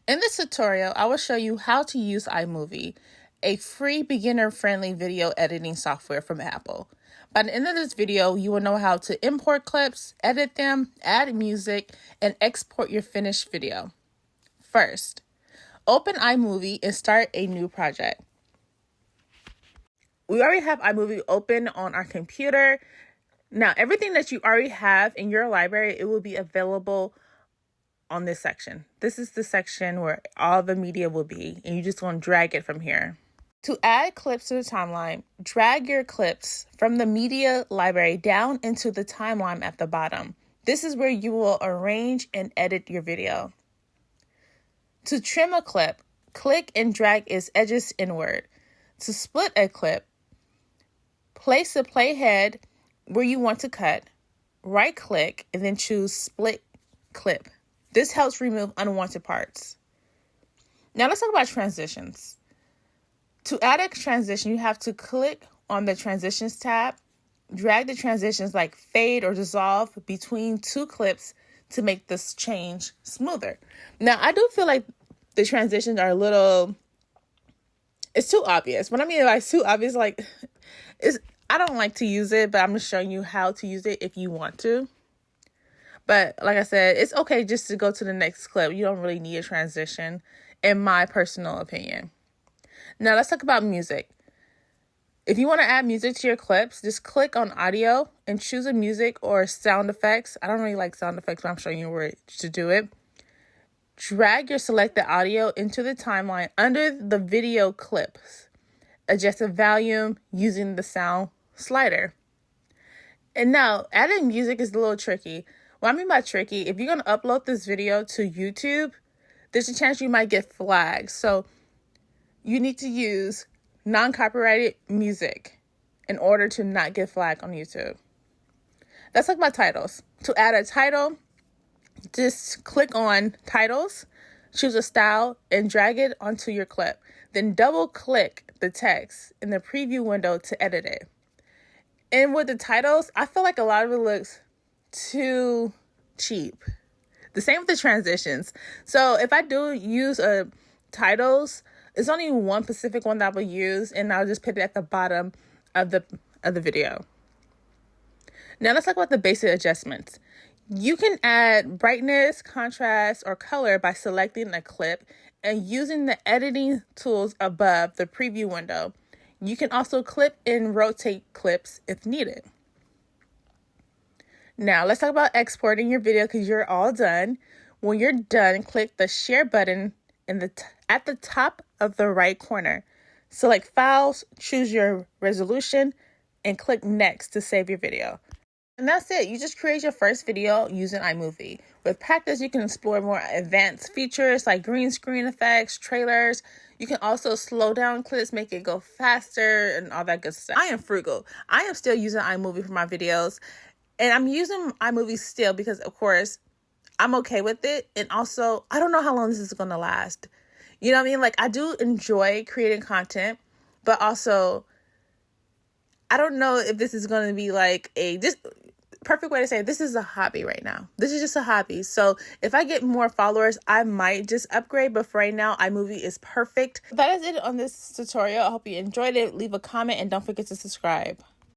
In this tutorial, I will show you how to use iMovie, a free beginner-friendly video editing software from Apple. By the end of this video, you will know how to import clips, edit them, add music, and export your finished video. First, open iMovie and start a new project. We already have iMovie open on our computer. Now, everything that you already have in your library, it will be available on this section. This is the section where all the media will be, and you just want to drag it from here. To add clips to the timeline, drag your clips from the media library down into the timeline at the bottom. This is where you will arrange and edit your video. To trim a clip, click and drag its edges inward. To split a clip, place the playhead where you want to cut, right-click, and then choose Split Clip. This helps remove unwanted parts. Now let's talk about transitions. To add a transition, you have to click on the Transitions tab, drag the transitions like fade or dissolve between two clips to make this change smoother. Now, I do feel like the transitions are a little, it's too obvious. When I mean like too obvious, like, I don't like to use it, but I'm just showing you how to use it if you want to. But like I said, it's okay just to go to the next clip. You don't really need a transition, in my personal opinion. Now let's talk about music. If you want to add music to your clips, just click on audio and choose a music or sound effects. I don't really like sound effects, but I'm showing you where to do it. Drag your selected audio into the timeline under the video clips. Adjust the volume using the sound slider. And now, adding music is a little tricky. What I mean by tricky, if you're going to upload this video to YouTube, there's a chance you might get flagged. So you need to use non-copyrighted music in order to not get flagged on YouTube. Let's talk about titles. To add a title, just click on titles, choose a style, and drag it onto your clip. Then double click the text in the preview window to edit it. And with the titles, I feel like a lot of it looks too cheap. The same with the transitions. So if I do use titles, it's only one specific one that I will use, and I'll just put it at the bottom of the video. Now let's talk about the basic adjustments. You can add brightness, contrast, or color by selecting a clip and using the editing tools above the preview window. You can also clip and rotate clips if needed. Now, let's talk about exporting your video because you're all done. When you're done, click the share button at the top of the right corner. Select Files, choose your resolution, and click Next to save your video. And that's it. You just create your first video using iMovie. With practice, you can explore more advanced features like green screen effects, trailers. You can also slow down clips, make it go faster, and all that good stuff. I am frugal. I am still using iMovie for my videos. And I'm using iMovie still because, of course, I'm okay with it. And also, I don't know how long this is going to last. You know what I mean? Like, I do enjoy creating content, but also, I don't know if this is going to be like just perfect way to say it, this is a hobby right now. This is just a hobby. So if I get more followers, I might just upgrade. But for right now, iMovie is perfect. That is it on this tutorial. I hope you enjoyed it. Leave a comment and don't forget to subscribe.